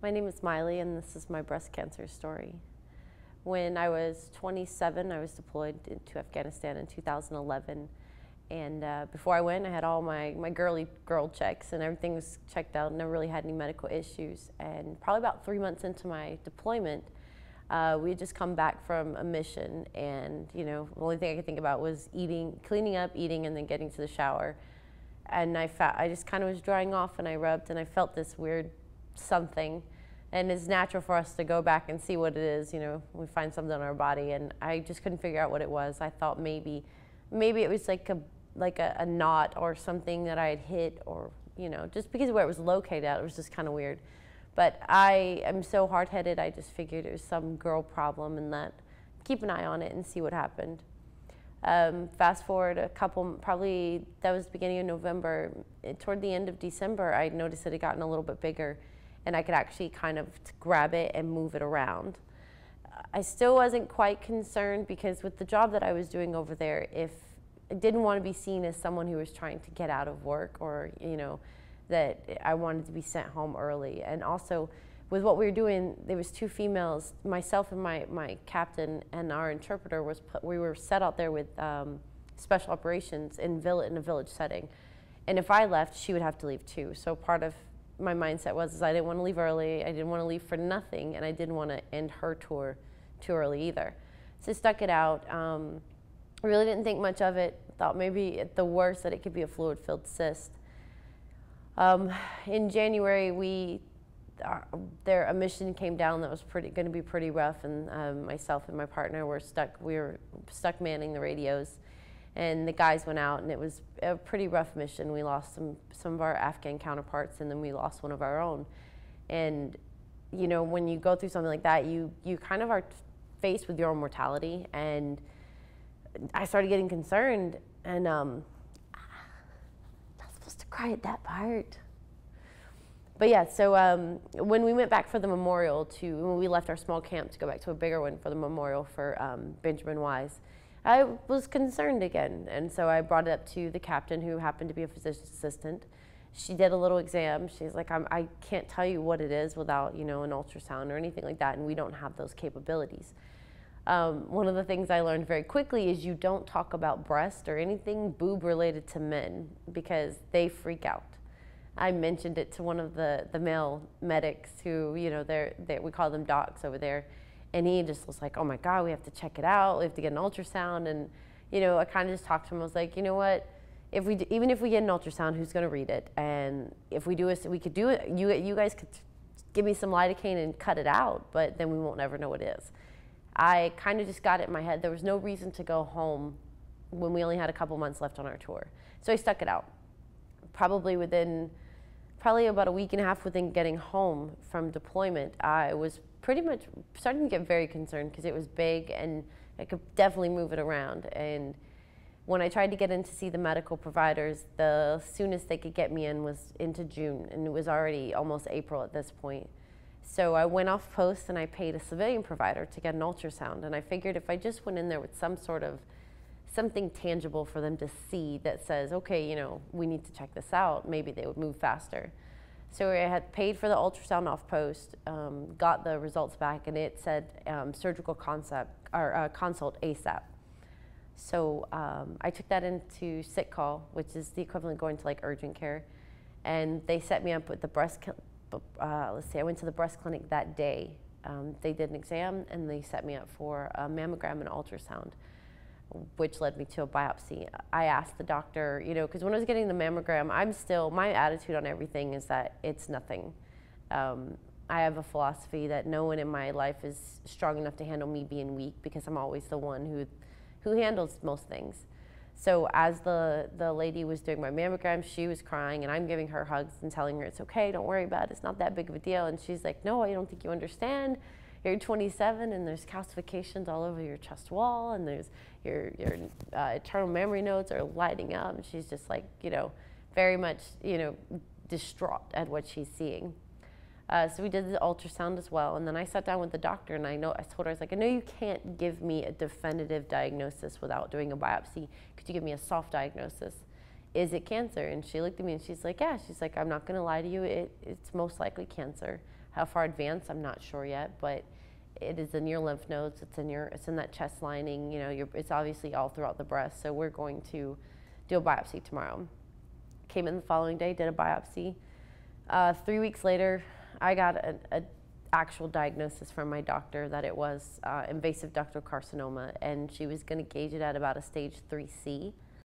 My name is Mylee, and this is my breast cancer story. When I was 27, I was deployed to Afghanistan in 2011. And before I went, I had all my girly girl checks, and everything was checked out. Never really had any medical issues. And probably about 3 months into my deployment, we had just come back from a mission, and the only thing I could think about was eating, cleaning up, eating, and then getting to the shower. And I just kind of was drying off, and I rubbed, and I felt this weird something. And it's natural for us to go back and see what it is. We find something on our body, and I just couldn't figure out what it was. I thought maybe it was like a knot or something that I had hit, or just because of where it was located at, it was just kind of weird. But I am so hard-headed, I just figured it was some girl problem, and that keep an eye on it and see what happened. Fast forward probably that was the beginning of November. Toward the end of December, I noticed it had gotten a little bit bigger, and I could actually kind of grab it and move it around. I still wasn't quite concerned, because with the job that I was doing over there, if I didn't want to be seen as someone who was trying to get out of work, or that I wanted to be sent home early. And also with what we were doing, there was two females, myself and my captain, and our interpreter we were set out there with special operations in a village setting. And if I left, she would have to leave too. So part of my mindset was I didn't want to leave early, I didn't want to leave for nothing, and I didn't want to end her tour too early either. So I stuck it out. I really didn't think much of it. Thought maybe at the worst that it could be a fluid-filled cyst. In January, a mission came down that was going to be pretty rough, and myself and my partner were stuck. We were stuck manning the radios, and the guys went out, and it was a pretty rough mission. We lost some of our Afghan counterparts, and then we lost one of our own. And when you go through something like that, you kind of are faced with your own mortality. And I started getting concerned, and not supposed to cry at that part. But yeah, so when we went back for the memorial when we left our small camp to go back to a bigger one for the memorial for Benjamin Wise, I was concerned again. And so I brought it up to the captain, who happened to be a physician's assistant. She did a little exam. She's like, I can't tell you what it is without, an ultrasound or anything like that, and we don't have those capabilities. One of the things I learned very quickly is you don't talk about breast or anything boob related to men, because they freak out. I mentioned it to one of the male medics who, we call them docs over there, and he just was like, oh my God, we have to check it out. We have to get an ultrasound. And, I kind of just talked to him. I was like, you know what? Even if we get an ultrasound, who's going to read it? And if we do it, we could do it. You guys could give me some lidocaine and cut it out, but then we won't ever know what it is. I kind of just got it in my head. There was no reason to go home when we only had a couple months left on our tour. So I stuck it out. Probably about a week and a half within getting home from deployment, I was pretty much starting to get very concerned, because it was big and I could definitely move it around. And when I tried to get in to see the medical providers, the soonest they could get me in was into June, and it was already almost April at this point. So I went off post, and I paid a civilian provider to get an ultrasound. And I figured if I just went in there with something tangible for them to see that says, okay, we need to check this out, maybe they would move faster. So I had paid for the ultrasound off post, got the results back, and it said surgical consult ASAP. So I took that into sick call, which is the equivalent of going to like urgent care, and they set me up with the breast. I went to the breast clinic that day. They did an exam, and they set me up for a mammogram and ultrasound, which led me to a biopsy. I asked the doctor, because when I was getting the mammogram, my attitude on everything is that it's nothing. I have a philosophy that no one in my life is strong enough to handle me being weak, because I'm always the one who handles most things. So as the lady was doing my mammogram, she was crying, and I'm giving her hugs and telling her it's okay, don't worry about it, it's not that big of a deal. And she's like, no, I don't think you understand. You're 27, and there's calcifications all over your chest wall, and there's your internal memory nodes are lighting up. And she's just like, very much, distraught at what she's seeing. So we did the ultrasound as well, and then I sat down with the doctor, and I told her, I was like, I know you can't give me a definitive diagnosis without doing a biopsy. Could you give me a soft diagnosis? Is it cancer? And she looked at me, and she's like, yeah. She's like, I'm not going to lie to you. It's most likely cancer. How far advanced, I'm not sure yet, but it is in your lymph nodes. It's in that chest lining. You know, it's obviously all throughout the breast. So we're going to do a biopsy tomorrow. Came in the following day, did a biopsy. 3 weeks later, I got an actual diagnosis from my doctor that it was invasive ductal carcinoma, and she was going to gauge it at about a stage 3C.